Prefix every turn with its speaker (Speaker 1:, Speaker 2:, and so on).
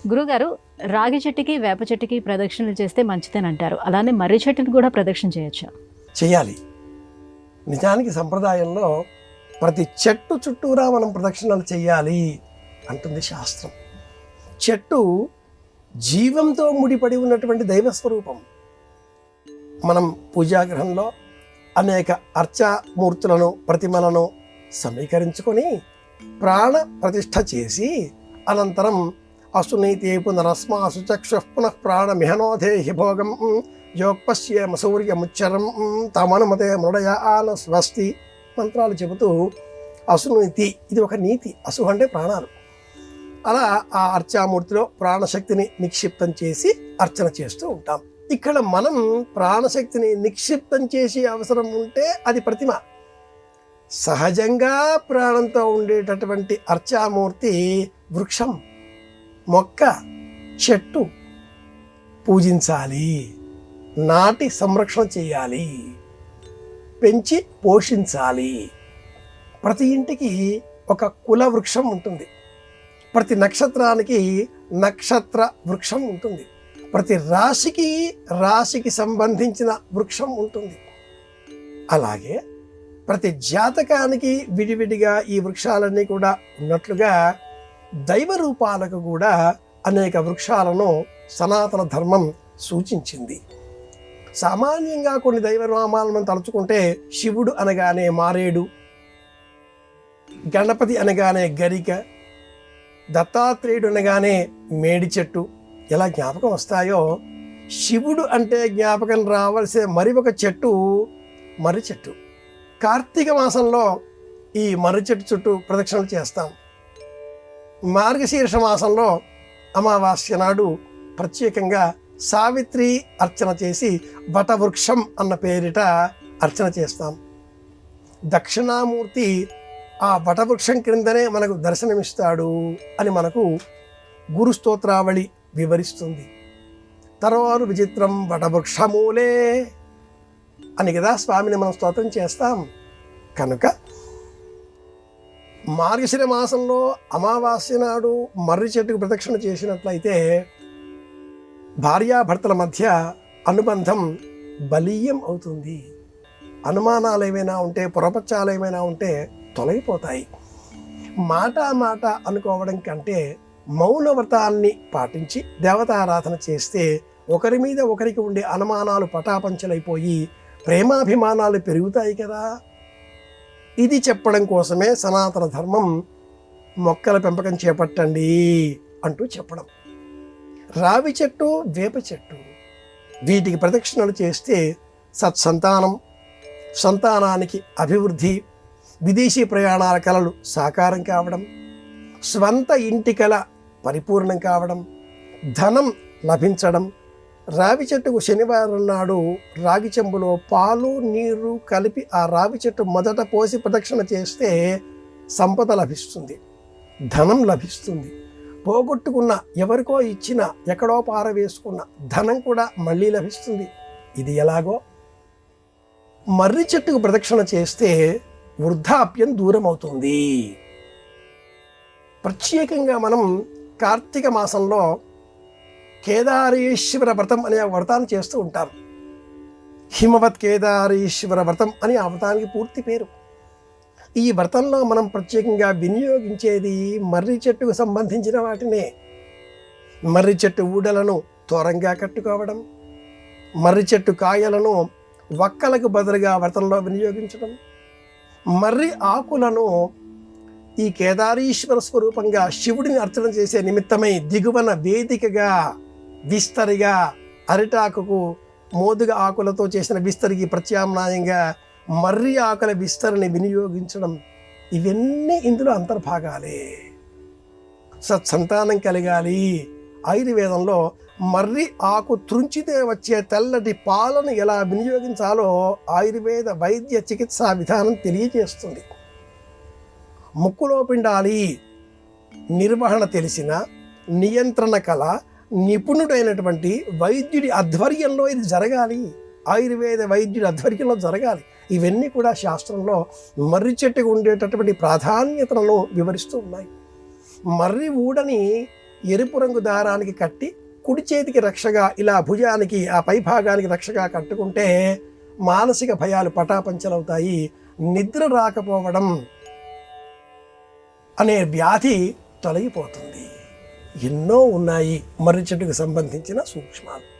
Speaker 1: గురుగారు, రాగి చెట్టుకి వేప చెట్టుకి ప్రదక్షిణలు చేస్తే మంచిదేనంటారు. అలానే మర్రి చెట్టుని కూడా ప్రదక్షిణ చేయొచ్చా?
Speaker 2: చేయాలి. నిజానికి సంప్రదాయంలో ప్రతి చెట్టు చుట్టూరా మనం ప్రదక్షిణలు చేయాలి అంటుంది శాస్త్రం. చెట్టు జీవంతో ముడిపడి ఉన్నటువంటి దైవస్వరూపం. మనం పూజాగృహంలో అనేక అర్చామూర్తులను ప్రతిమలను సమీకరించుకొని ప్రాణ ప్రతిష్ఠ చేసి అనంతరం అసునీతి పునరస్మాసు చక్షుః పునః ప్రాణమిహనోధేహి భోగం యోగపశ్యేమ సూర్యముచ్చరం తమనుమతే మృడయాన స్వస్తి మంత్రాలు చెబుతూ అసునీతి, ఇది ఒక నీతి. అసు అంటే ప్రాణాలు. అలా ఆ అర్చామూర్తిలో ప్రాణశక్తిని నిక్షిప్తం చేసి అర్చన చేస్తూ ఉంటాం. ఇక్కడ మనం ప్రాణశక్తిని నిక్షిప్తం చేసే అవసరం ఉంటే అది ప్రతిమ. సహజంగా ప్రాణంతో ఉండేటటువంటి అర్చామూర్తి వృక్షం, మొక్క, చెట్టు పూజించాలి, నాటి సంరక్షణ చేయాలి, పెంచి పోషించాలి. ప్రతి ఇంటికి ఒక కుల వృక్షం ఉంటుంది. ప్రతి నక్షత్రానికి నక్షత్ర వృక్షం ఉంటుంది. ప్రతి రాశికి సంబంధించిన వృక్షం ఉంటుంది. అలాగే ప్రతి జాతకానికి విడివిడిగా ఈ వృక్షాలన్నీ కూడా ఉన్నట్లుగా దైవ రూపాలకు కూడా అనేక వృక్షాలను సనాతన ధర్మం సూచించింది. సామాన్యంగా కొన్ని దైవనామాలను మనం తలుచుకుంటే శివుడు అనగానే మారేడు, గణపతి అనగానే గరిక, దత్తాత్రేయుడు అనగానే మేడి చెట్టు ఎలా జ్ఞాపకం వస్తాయో, శివుడు అంటే జ్ఞాపకం రావాల్సే మరి ఒక చెట్టు మర్రి చెట్టు. కార్తీక మాసంలో ఈ మర్రి చెట్టు చుట్టూ ప్రదక్షిణలు చేస్తాం. మార్గశీర్ష మాసంలో అమావాస్య నాడు ప్రత్యేకంగా సావిత్రి అర్చన చేసి వటవృక్షం అన్న పేరిట అర్చన చేస్తాం. దక్షిణామూర్తి ఆ వటవృక్షం క్రిందనే మనకు దర్శనమిస్తాడు అని మనకు గురు స్తోత్రావళి వివరిస్తుంది. తర్వాత విచిత్రం వటవృక్షమూలే అని కదా స్వామిని మనం స్తోత్రం చేస్తాం. కనుక మార్గశిర మాసంలో అమావాస్య నాడు మర్రి చెట్టుకు ప్రదక్షిణ చేసినట్లయితే భార్యాభర్తల మధ్య అనుబంధం బలీయం అవుతుంది. అనుమానాలు ఏమైనా ఉంటే, పొరపచ్చాలు ఏమైనా ఉంటే తొలగిపోతాయి. మాట అనుకోవడం కంటే మౌన వ్రతాన్ని పాటించి దేవతారాధన చేస్తే ఒకరి మీద ఒకరికి ఉండే అనుమానాలు పటాపంచలైపోయి ప్రేమాభిమానాలు పెరుగుతాయి కదా. ఇది చెప్పడం కోసమే సనాతన ధర్మం మొక్కల పెంపకం చేపట్టండి అంటూ చెప్పడం. రావి చెట్టు, వేప చెట్టు, వీటికి ప్రదక్షిణలు చేస్తే సత్సంతానం, సంతానానికి అభివృద్ధి, విదేశీ ప్రయాణాల కలలు సాకారం కావడం, స్వంత ఇంటి కల పరిపూర్ణం కావడం, ధనం లభించడం. రావి చెట్టుకు శనివారం నాడు రాగి చెంబులో పాలు నీరు కలిపి ఆ రావి చెట్టు మొదట పోసి ప్రదక్షిణ చేస్తే సంపద లభిస్తుంది, ధనం లభిస్తుంది. పోగొట్టుకున్న, ఎవరికో ఇచ్చిన, ఎక్కడో పారవేసుకున్న ధనం కూడా మళ్ళీ లభిస్తుంది. ఇది ఎలాగో మర్రి చెట్టుకు ప్రదక్షిణ చేస్తే వృద్ధాప్యం దూరం అవుతుంది. ప్రత్యేకంగా మనం కార్తీక మాసంలో కేదారేశ్వర వ్రతం అనే వ్రతాన్ని చేస్తూ ఉంటాం. హిమవత్ కేదారేశ్వర వ్రతం అని ఆ వ్రతానికి పూర్తి పేరు. ఈ వ్రతంలో మనం ప్రత్యేకంగా వినియోగించేది మర్రి చెట్టుకు సంబంధించిన వాటినే. మర్రి చెట్టు ఊడలను తోరంగా కట్టుకోవడం, మర్రి చెట్టు కాయలను వక్కలకు బదులుగా వ్రతంలో వినియోగించడం, మర్రి ఆకులను ఈ కేదారీశ్వర స్వరూపంగా శివుడిని అర్చన చేసే నిమిత్తమై దిగువన వేదికగా, విస్తరిగా, అరిటాకుకు మోదుగ ఆకులతో చేసిన విస్తరికి ప్రత్యామ్నాయంగా మర్రి ఆకుల విస్తరిని వినియోగించడం, ఇవన్నీ ఇందులో అంతర్భాగాలే. సత్సంతానం కలగాలి. ఆయుర్వేదంలో మర్రి ఆకు త్రుంచితే వచ్చే తెల్లటి పాలను ఎలా వినియోగించాలో ఆయుర్వేద వైద్య చికిత్సా విధానం తెలియజేస్తుంది. ముక్కులో పిండాలి నిర్వహణ తెలిసిన, నియంత్రణ కళ నిపుణుడైనటువంటి వైద్యుడి ఆధ్వర్యంలో ఇది జరగాలి. ఆయుర్వేద వైద్యుడి ఆధ్వర్యంలో జరగాలి. ఇవన్నీ కూడా శాస్త్రంలో మర్రి చెట్టుకు ఉండేటటువంటి ప్రాధాన్యతలను వివరిస్తూ ఉన్నాయి. మర్రి ఊడని ఎరుపు రంగు దారానికి కట్టి కుడి చేతికి రక్షగా ఇలా భుజానికి ఆ పై భాగానికి రక్షగా కట్టుకుంటే మానసిక భయాలు పటాపంచలవుతాయి. నిద్ర రాకపోవడం అనే వ్యాధి తొలగిపోతుంది. ఎన్నో ఉన్నాయి మర్రి చెట్టుకు సంబంధించిన సూక్ష్మాలు.